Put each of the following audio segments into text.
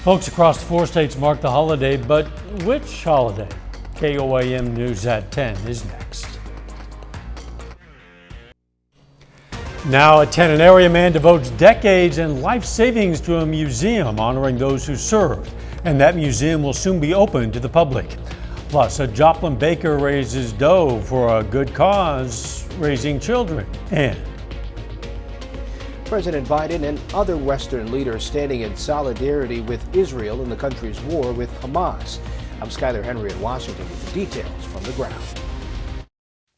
Folks across the 4 states mark the holiday, but which holiday? KOAM News at 10 is next. Now at 10, an area man devotes decades and life savings to a museum honoring those who served, and that museum will soon be open to the public. Plus, a Joplin baker raises dough for a good cause, raising children. And President Biden and other Western leaders standing in solidarity with Israel in the country's war with Hamas. I'm Skyler Henry in Washington with the details from the ground.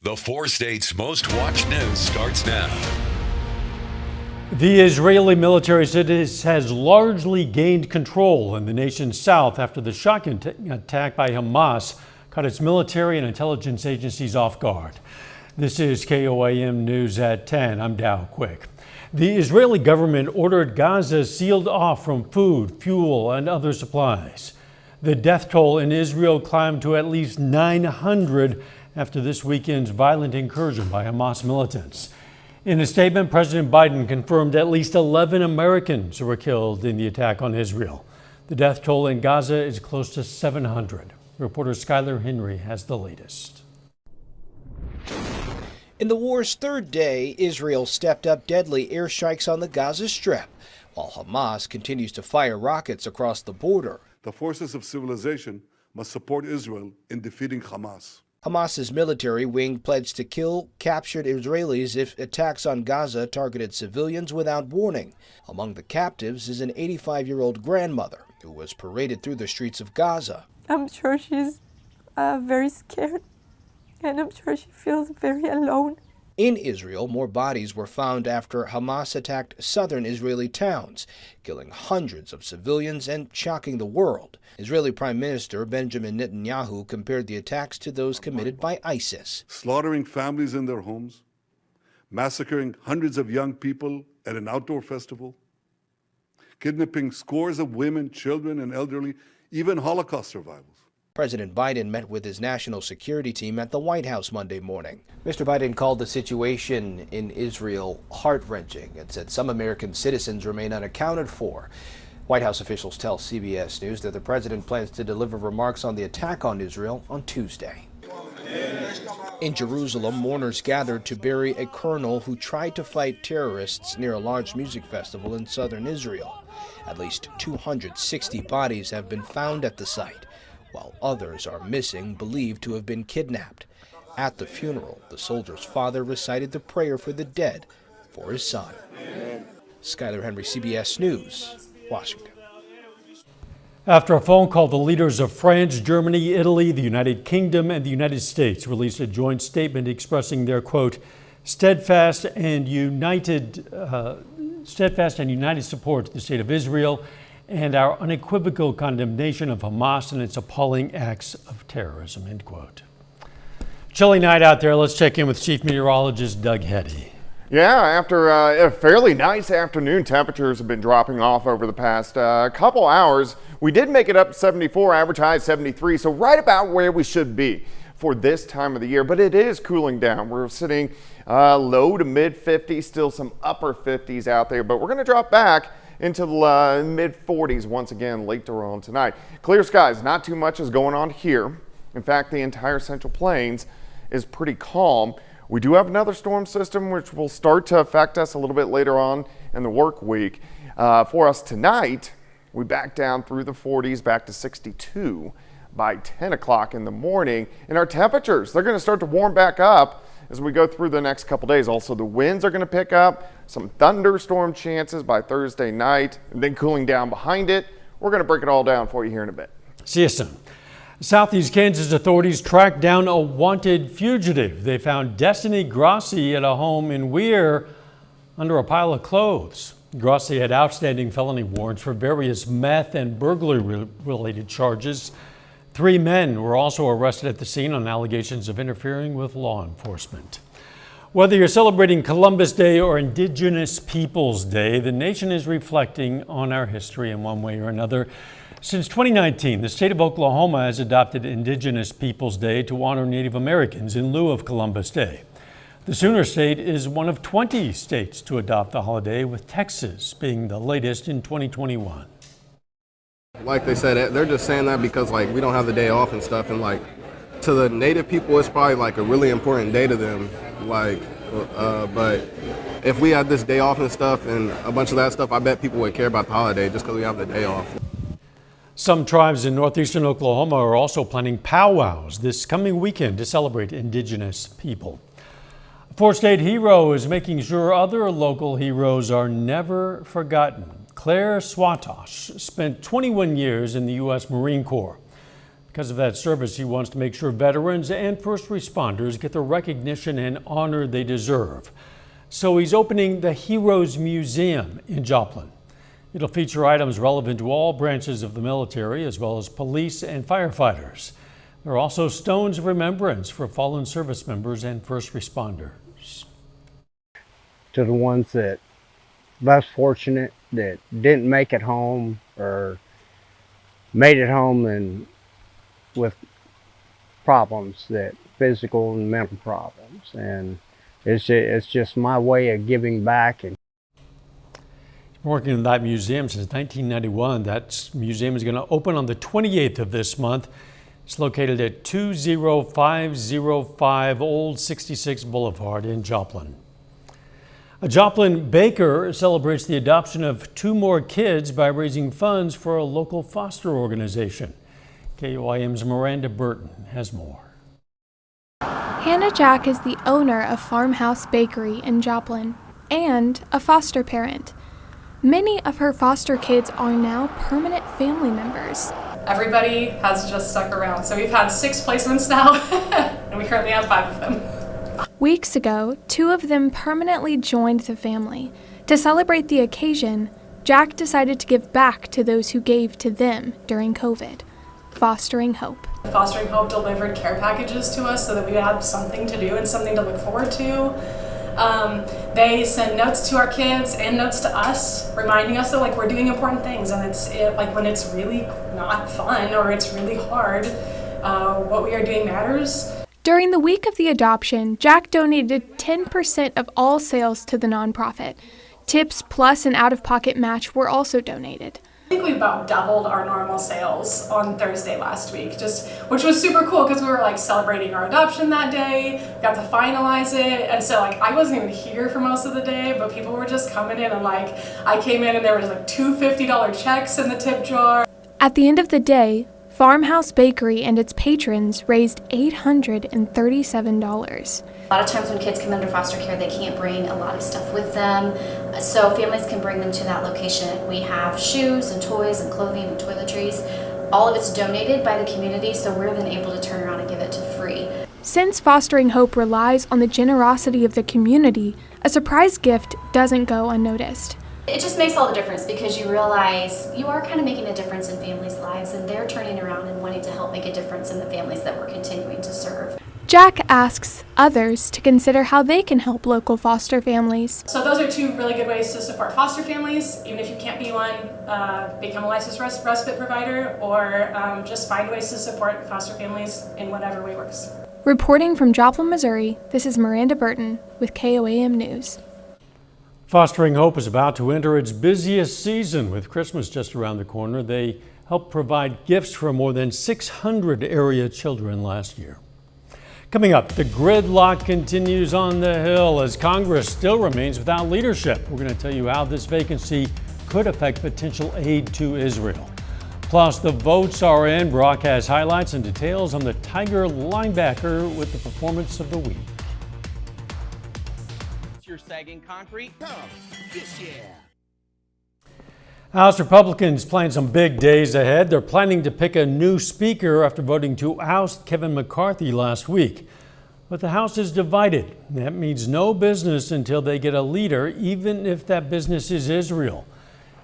The 4 states' most watched news starts now. The Israeli military said it has largely gained control in the nation's south after the shocking attack by Hamas caught its military and intelligence agencies off guard. This is KOAM News at 10. I'm Dow Quick. The Israeli government ordered Gaza sealed off from food, fuel, and other supplies. The death toll in Israel climbed to at least 900 after this weekend's violent incursion by Hamas militants. In a statement, President Biden confirmed at least 11 Americans were killed in the attack on Israel. The death toll in Gaza is close to 700. Reporter Skyler Henry has the latest. In the war's third day, Israel stepped up deadly airstrikes on the Gaza Strip, while Hamas continues to fire rockets across the border. The forces of civilization must support Israel in defeating Hamas. Hamas's military wing pledged to kill captured Israelis if attacks on Gaza targeted civilians without warning. Among the captives is an 85-year-old grandmother who was paraded through the streets of Gaza. I'm sure she's very scared, and I'm sure she feels very alone. In Israel, more bodies were found after Hamas attacked southern Israeli towns, killing hundreds of civilians and shocking the world. Israeli Prime Minister Benjamin Netanyahu compared the attacks to those committed by ISIS. Slaughtering families in their homes, massacring hundreds of young people at an outdoor festival, kidnapping scores of women, children, and elderly, even Holocaust survivors. President Biden met with his national security team at the White House Monday morning. Mr. Biden called the situation in Israel heart-wrenching and said some American citizens remain unaccounted for. White House officials tell CBS News that the president plans to deliver remarks on the attack on Israel on Tuesday. In Jerusalem, mourners gathered to bury a colonel who tried to fight terrorists near a large music festival in southern Israel. At least 260 bodies have been found at the site, while others are missing, believed to have been kidnapped. At the funeral, the soldier's father recited the prayer for the dead for his son. Skyler Henry, CBS News, Washington. After a phone call, the leaders of France, Germany, Italy, the United Kingdom, and the United States released a joint statement expressing their, quote, steadfast and united support to the state of Israel and our unequivocal condemnation of Hamas and its appalling acts of terrorism, end quote. Chilly night out there. Let's check in with Chief Meteorologist Doug Heddy. Yeah, after a fairly nice afternoon, temperatures have been dropping off over the past couple hours. We did make it up to 74, average high 73, so right about where we should be for this time of the year, but it is cooling down. We're sitting low to mid 50s, still some upper 50s out there, but we're going to drop back into the mid 40s once again later on tonight. Clear skies, not too much is going on here. In fact, the entire Central Plains is pretty calm. We do have another storm system which will start to affect us a little bit later on in the work week. For us tonight, we back down through the 40s, back to 62 by 10 o'clock in the morning. And our temperatures, they're going to start to warm back up as we go through the next couple days. Also, the winds are going to pick up, some thunderstorm chances by Thursday night, and then cooling down behind it. We're going to break it all down for you here in a bit. See you soon. Southeast Kansas authorities tracked down a wanted fugitive. They found Destiny Grossi at a home in Weir under a pile of clothes. Grossi had outstanding felony warrants for various meth and burglary-related charges. 3 men were also arrested at the scene on allegations of interfering with law enforcement. Whether you're celebrating Columbus Day or Indigenous Peoples Day, the nation is reflecting on our history in one way or another. Since 2019, the state of Oklahoma has adopted Indigenous Peoples Day to honor Native Americans in lieu of Columbus Day. The Sooner State is one of 20 states to adopt the holiday, with Texas being the latest in 2021. like they said, they're just saying that because like we don't have the day off and stuff, and like to the native people, it's probably like a really important day to them. Like, but if we had this day off and stuff and a bunch of that stuff, I bet people would care about the holiday just because we have the day off. Some tribes in northeastern Oklahoma are also planning powwows this coming weekend to celebrate indigenous people. A four-state hero is making sure other local heroes are never forgotten. Claire Swatosh spent 21 years in the U.S. Marine Corps. Because of that service, he wants to make sure veterans and first responders get the recognition and honor they deserve. So he's opening the Heroes Museum in Joplin. It'll feature items relevant to all branches of the military, as well as police and firefighters. There are also stones of remembrance for fallen service members and first responders. To the ones that less fortunate, that didn't make it home or made it home and with problems, that physical and mental problems, and it's just my way of giving back. And working in that museum since 1991. That museum is going to open on the 28th of this month. It's located at 20505 Old 66 Boulevard in Joplin. A Joplin baker celebrates the adoption of 2 more kids by raising funds for a local foster organization. KOAM's Miranda Burton has more. Hannah Jack is the owner of Farmhouse Bakery in Joplin and a foster parent. Many of her foster kids are now permanent family members. Everybody has just stuck around. So we've had 6 placements now, and we currently have 5 of them. Weeks ago, 2 of them permanently joined the family. To celebrate the occasion, Jack decided to give back to those who gave to them during COVID. Fostering Hope. Fostering Hope delivered care packages to us so that we would have something to do and something to look forward to. They send notes to our kids and notes to us, reminding us that like we're doing important things, and like when it's really not fun or it's really hard, what we are doing matters. During the week of the adoption, Jack donated 10% of all sales to the nonprofit. Tips plus an out-of-pocket match were also donated. I think we about doubled our normal sales on Thursday last week, which was super cool because we were like celebrating our adoption that day, got to finalize it, and so like I wasn't even here for most of the day, but people were just coming in, and like I came in and there was like 2 $50 checks in the tip jar. At the end of the day, Farmhouse Bakery and its patrons raised $837. A lot of times when kids come under foster care, they can't bring a lot of stuff with them, so families can bring them to that location. We have shoes and toys and clothing and toiletries. All of it's donated by the community, so we're then able to turn around and give it to free. Since Fostering Hope relies on the generosity of the community, a surprise gift doesn't go unnoticed. It just makes all the difference because you realize you are kind of making a difference in families' lives, and they're turning around and wanting to help make a difference in the families that we're continuing to serve. Jack asks others to consider how they can help local foster families. So those are 2 really good ways to support foster families. Even if you can't be one, become a licensed respite provider, or just find ways to support foster families in whatever way works. Reporting from Joplin, Missouri, this is Miranda Burton with KOAM News. Fostering Hope is about to enter its busiest season. With Christmas just around the corner, they helped provide gifts for more than 600 area children last year. Coming up, the gridlock continues on the Hill as Congress still remains without leadership. We're going to tell you how this vacancy could affect potential aid to Israel. Plus, the votes are in. Brock has highlights and details on the Tiger linebacker with the performance of the week. Your sagging concrete. Come this year. House Republicans plan some big days ahead. They're planning to pick a new speaker after voting to oust Kevin McCarthy last week. But the House is divided. That means no business until they get a leader, even if that business is Israel.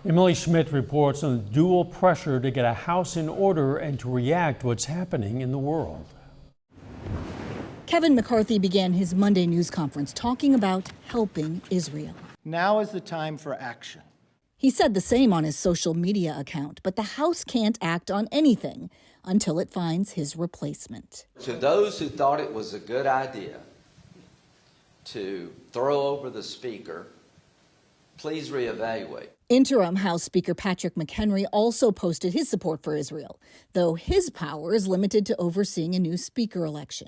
Emily Schmidt reports on the dual pressure to get a House in order and to react to what's happening in the world. Kevin McCarthy began his Monday news conference talking about helping Israel. Now is the time for action. He said the same on his social media account, but the House can't act on anything until it finds his replacement. To those who thought it was a good idea to throw over the Speaker please reevaluate. Interim House Speaker Patrick McHenry also posted his support for Israel, though his power is limited to overseeing a new speaker election.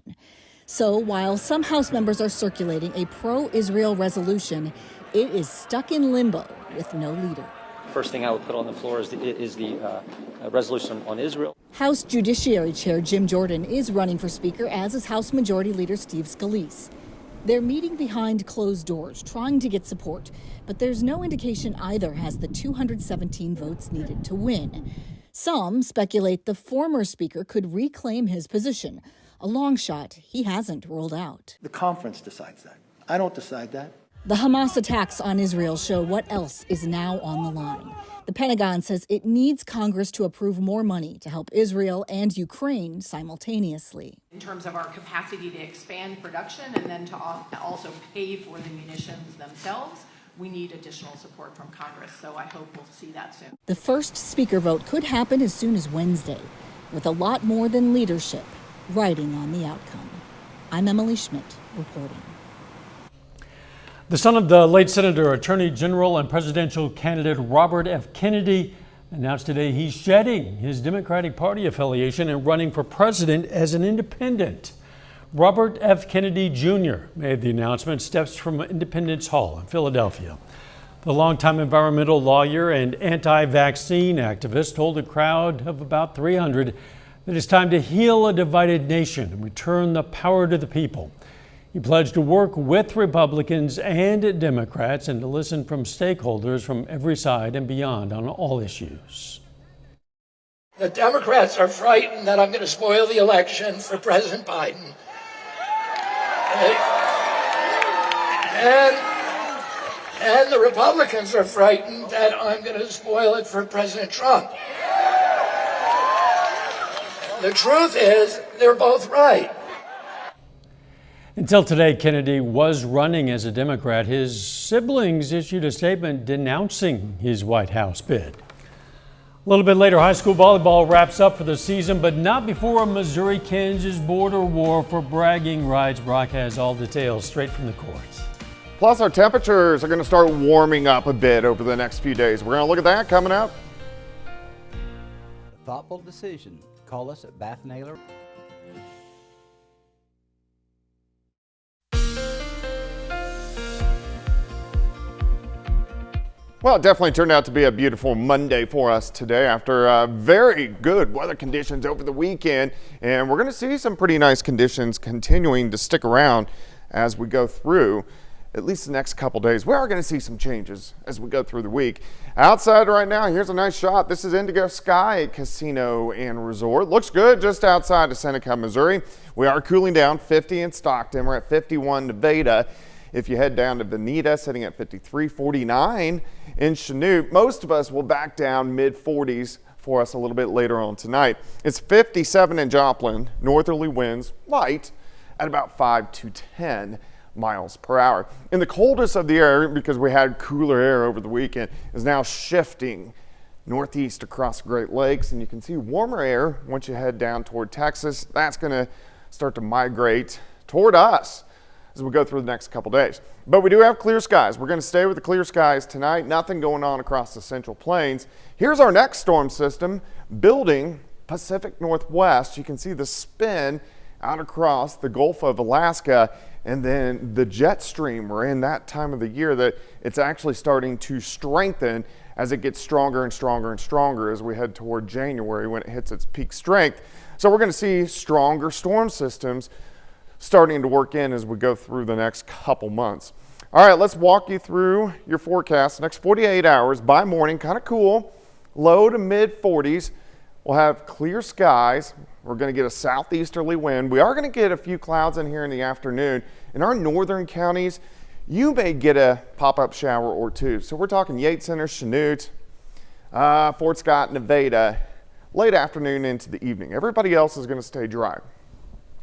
So while some House members are circulating a pro-Israel resolution, it is stuck in limbo with no leader. First thing I would put on the floor is the resolution on Israel. House Judiciary Chair Jim Jordan is running for Speaker, as is House Majority Leader Steve Scalise. They're meeting behind closed doors, trying to get support, but there's no indication either has the 217 votes needed to win. Some speculate the former Speaker could reclaim his position, a long shot he hasn't ruled out. The conference decides that. I don't decide that. The Hamas attacks on Israel show what else is now on the line. The Pentagon says it needs Congress to approve more money to help Israel and Ukraine simultaneously. In terms of our capacity to expand production and then to also pay for the munitions themselves, we need additional support from Congress, so I hope we'll see that soon. The first speaker vote could happen as soon as Wednesday, with a lot more than leadership riding on the outcome. I'm Emily Schmidt, reporting. The son of the late Senator, Attorney General, and presidential candidate Robert F. Kennedy announced today he's shedding his Democratic Party affiliation and running for president as an independent. Robert F. Kennedy Jr. made the announcement steps from Independence Hall in Philadelphia. The longtime environmental lawyer and anti-vaccine activist told a crowd of about 300 that it's time to heal a divided nation and return the power to the people. He pledged to work with Republicans and Democrats and to listen from stakeholders from every side and beyond on all issues. The Democrats are frightened that I'm going to spoil the election for President Biden. And the Republicans are frightened that I'm going to spoil it for President Trump. The truth is, they're both right. Until today, Kennedy was running as a Democrat. His siblings issued a statement denouncing his White House bid. A little bit later, high school volleyball wraps up for the season, but not before a Missouri-Kansas border war for bragging rights. Brock has all details straight from the courts. Plus, our temperatures are going to start warming up a bit over the next few days. We're going to look at that coming up. A thoughtful decision. Call us at Bath Naylor. Well, it definitely turned out to be a beautiful Monday for us today after very good weather conditions over the weekend. And we're going to see some pretty nice conditions continuing to stick around as we go through at least the next couple days. We are going to see some changes as we go through the week. Outside right now, here's a nice shot. This is Indigo Sky Casino and Resort. Looks good just outside of Seneca, Missouri. We are cooling down 50 in Stockton. We're at 51 Nevada. If you head down to Veneta, sitting at 53, 49 in Chanute. Most of us will back down mid-40s for us a little bit later on tonight. It's 57 in Joplin. Northerly winds light at about 5 to 10 miles per hour. And the coldest of the air, because we had cooler air over the weekend, is now shifting northeast across the Great Lakes. And you can see warmer air once you head down toward Texas. That's going to start to migrate toward us as we go through the next couple days. But we do have clear skies. We're going to stay with the clear skies tonight. Nothing going on across the Central Plains. Here's our next storm system building Pacific Northwest. You can see the spin out across the Gulf of Alaska, and then the jet stream. We're in that time of the year that it's actually starting to strengthen as it gets stronger and stronger and stronger as we head toward January when it hits its peak strength. So we're going to see stronger storm systems starting to work in as we go through the next couple months. All right, let's walk you through your forecast. Next 48 hours by morning, kind of cool, low to mid 40s. We'll have clear skies. We're going to get a southeasterly wind. We are going to get a few clouds in here in the afternoon. In our northern counties, you may get a pop-up shower or two. So we're talking Yates Center, Chanute, Fort Scott, Nevada, late afternoon into the evening. Everybody else is going to stay dry.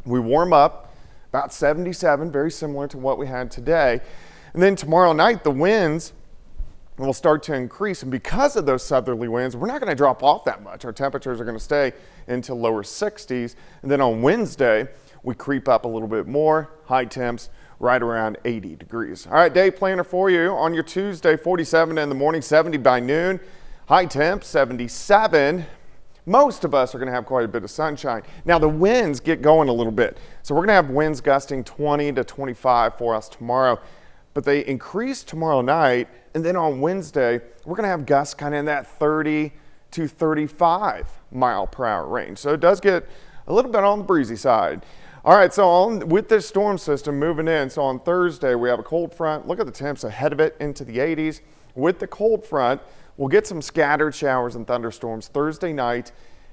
We warm up about 77, very similar to what we had today. And then tomorrow night, the winds will start to increase. And because of those southerly winds, we're not going to drop off that much. Our temperatures are going to stay into lower 60s. And then on Wednesday, we creep up a little bit more. High temps right around 80 degrees. All right, day planner for you on your Tuesday, 47 in the morning, 70 by noon. High temp, 77. Most of us are going to have quite a bit of sunshine. Now the winds get going a little bit. So we're going to have winds gusting 20 to 25 for us tomorrow. But they increase tomorrow night. And then on Wednesday, we're going to have gusts kind of in that 30 to 35 mile per hour range. So it does get a little bit on the breezy side. All right, so with this storm system moving in, so on Thursday we have a cold front. Look at the temps ahead of it into the 80s. With the cold front, we'll get some scattered showers and thunderstorms Thursday night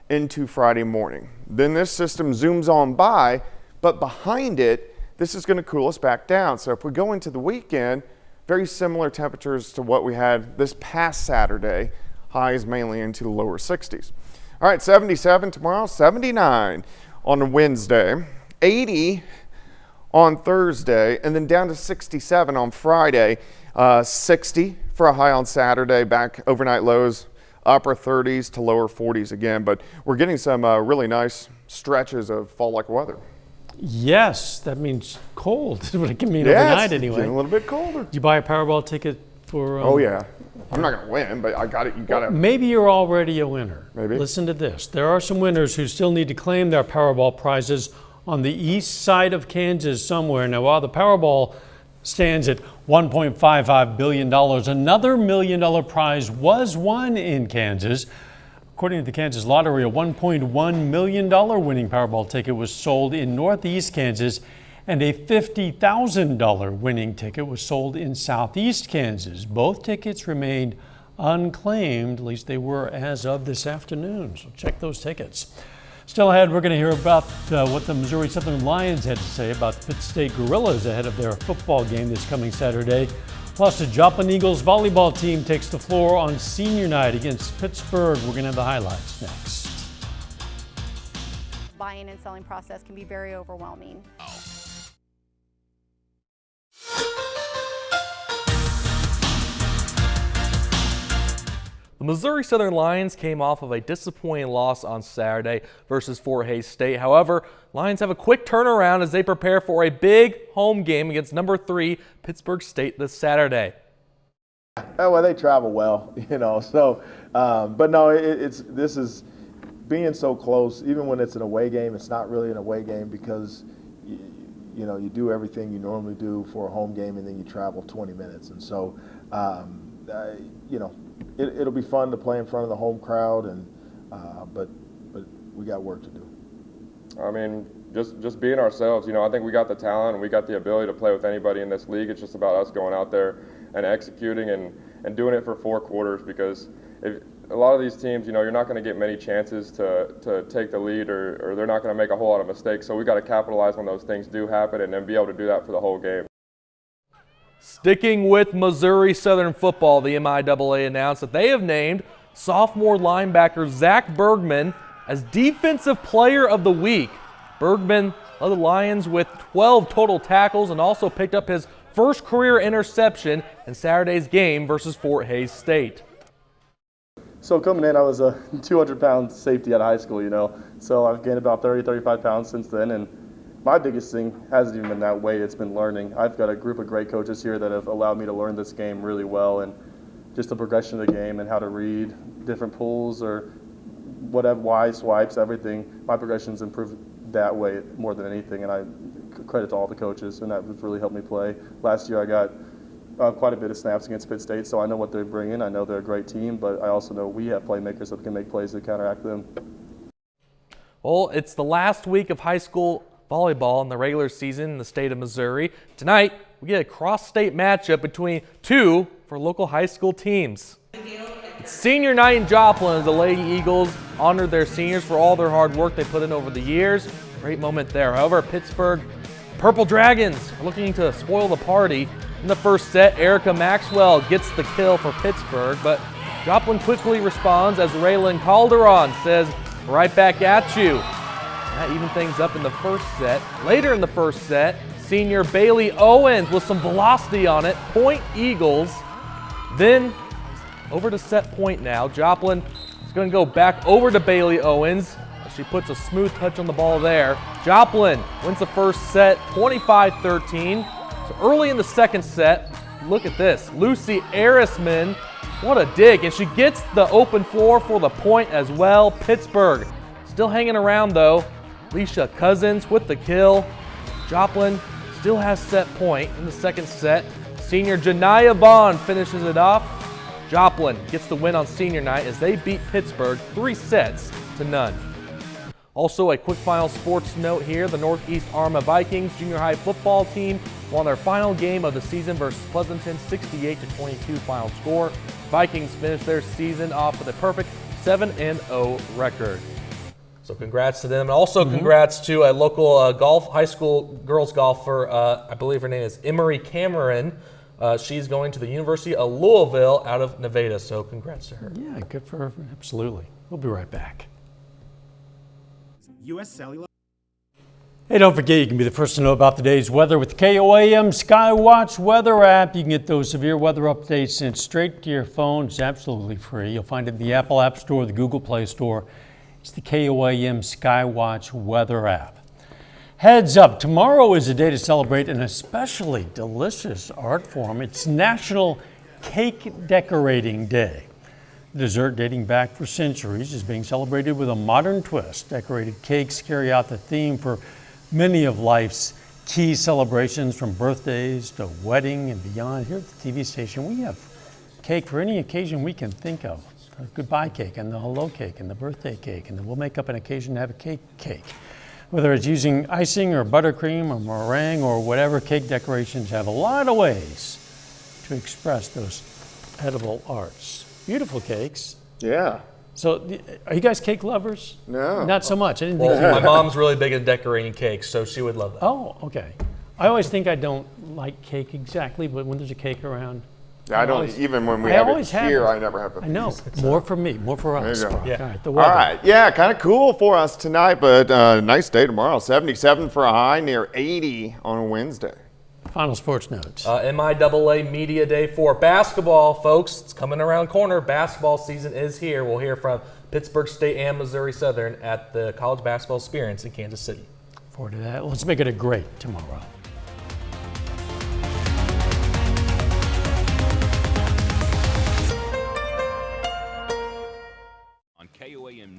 into Friday morning. Then this system zooms on by, but behind it, this is going to cool us back down. So if we go into the weekend, very similar temperatures to what we had this past Saturday, highs mainly into the lower 60s. All right, 77 tomorrow, 79 on Wednesday, 80 on Thursday, and then down to 67 on Friday, 60 for a high on Saturday, back overnight lows, upper 30s to lower 40s again. But we're getting some really nice stretches of fall-like weather. Yes, that means cold. That's what it can mean overnight anyway. Getting a little bit colder. Did you buy a Powerball ticket for? Oh yeah. I'm not going to win, but I got it. You got it. Maybe you're already a winner. Maybe. Listen to this. There are some winners who still need to claim their Powerball prizes on the east side of Kansas somewhere. Now, while the Powerball stands at $1.55 billion, another $1 million prize was won in Kansas. According to the Kansas Lottery, a $1.1 million winning Powerball ticket was sold in northeast Kansas, and a $50,000 winning ticket was sold in southeast Kansas. Both tickets remained unclaimed, at least they were as of this afternoon, so check those tickets. Still ahead, we're going to hear about what the Missouri Southern Lions had to say about the Pitt State Gorillas ahead of their football game this coming Saturday. Plus, the Joplin Eagles volleyball team takes the floor on senior night against Pittsburgh. We're going to have the highlights next. Buying and selling process can be very overwhelming. The Missouri Southern Lions came off of a disappointing loss on Saturday versus Fort Hays State. However, Lions have a quick turnaround as they prepare for a big home game against number 3 Pittsburgh State this Saturday. Well, they travel well, so, but no, this is being so close. Even when it's an away game, it's not really an away game because, you do everything you normally do for a home game and then you travel 20 minutes. And so, it'll be fun to play in front of the home crowd, but we got work to do. I mean, just being ourselves. I think we got the talent and we got the ability to play with anybody in this league. It's just about us going out there and executing and doing it for 4 quarters, because if a lot of these teams, you're not going to get many chances to take the lead, or they're not going to make a whole lot of mistakes. So we got to capitalize when those things do happen and then be able to do that for the whole game. Sticking with Missouri Southern football, the MIAA announced that they have named sophomore linebacker Zach Bergman as Defensive Player of the Week. Bergman led the Lions with 12 total tackles and also picked up his first career interception in Saturday's game versus Fort Hays State. So coming in, I was a 200-pound safety out of high school, so I've gained about 30, 35 pounds since then, and my biggest thing hasn't even been that weight, it's been learning. I've got a group of great coaches here that have allowed me to learn this game really well, and just the progression of the game and how to read different pulls or whatever, Y swipes, everything. My progression's improved that way more than anything, and I credit to all the coaches, and that has really helped me play. Last year I got quite a bit of snaps against Pitt State, so I know what they're bringing. I know they're a great team, but I also know we have playmakers that can make plays to counteract them. Well, it's the last week of high school volleyball in the regular season in the state of Missouri. Tonight, we get a cross-state matchup between 2 for local high school teams. It's senior night in Joplin as the Lady Eagles honored their seniors for all their hard work they put in over the years. Great moment there. However, Pittsburgh Purple Dragons are looking to spoil the party. In the first set, Erica Maxwell gets the kill for Pittsburgh, but Joplin quickly responds as Raylan Calderon says, "Right back at you." That evened things up in the first set. Later in the first set, senior Bailey Owens with some velocity on it. Point Eagles. Then over to set point now. Joplin is going to go back over to Bailey Owens. She puts a smooth touch on the ball there. Joplin wins the first set 25-13. So early in the second set, look at this. Lucy Arisman, what a dig. And she gets the open floor for the point as well. Pittsburgh still hanging around though. Leisha Cousins with the kill. Joplin still has set point in the second set. Senior Janiyah Vaughn finishes it off. Joplin gets the win on senior night as they beat Pittsburgh 3-0. Also, a quick final sports note here. The Northeast Arma Vikings junior high football team won their final game of the season versus Pleasanton, 68-22 final score. Vikings finished their season off with a perfect 7-0 record. So congrats to them. And also congrats to a local high school girls golfer. I believe her name is Emery Cameron. She's going to the University of Louisville out of Nevada. So congrats to her. Yeah, good for her. Absolutely. We'll be right back. U.S. Cellular. Hey, don't forget, you can be the first to know about today's weather with the KOAM Skywatch weather app. You can get those severe weather updates sent straight to your phone. It's absolutely free. You'll find it in the Apple App Store, the Google Play Store. It's the KOAM Skywatch weather app. Heads up, tomorrow is a day to celebrate an especially delicious art form. It's National Cake Decorating Day. The dessert, dating back for centuries, is being celebrated with a modern twist. Decorated cakes carry out the theme for many of life's key celebrations, from birthdays to wedding and beyond. Here at the TV station, we have cake for any occasion we can think of. The goodbye cake and the hello cake and the birthday cake, and then we'll make up an occasion to have a cake. Whether it's using icing or buttercream or meringue or whatever, cake decorations have a lot of ways to express those edible arts. Beautiful cakes. Yeah. So, are you guys cake lovers? No. Not so much. I didn't Well, think you my were. mom's really big at decorating cakes, so she would love that. Oh, okay. I always think I don't like cake exactly, but when there's a cake around, Yeah, I don't, even when we have it here, I never have a piece. I know. More for me, more for us. There you go. Yeah. All right, the All weather. right, yeah, kind of cool for us tonight, but nice day tomorrow. 77 for a high, near 80 on a Wednesday. Final sports notes. MIAA Media Day for basketball, folks. It's coming around the corner. Basketball season is here. We'll hear from Pittsburgh State and Missouri Southern at the College Basketball Experience in Kansas City. Forward to that. Let's make it a great tomorrow.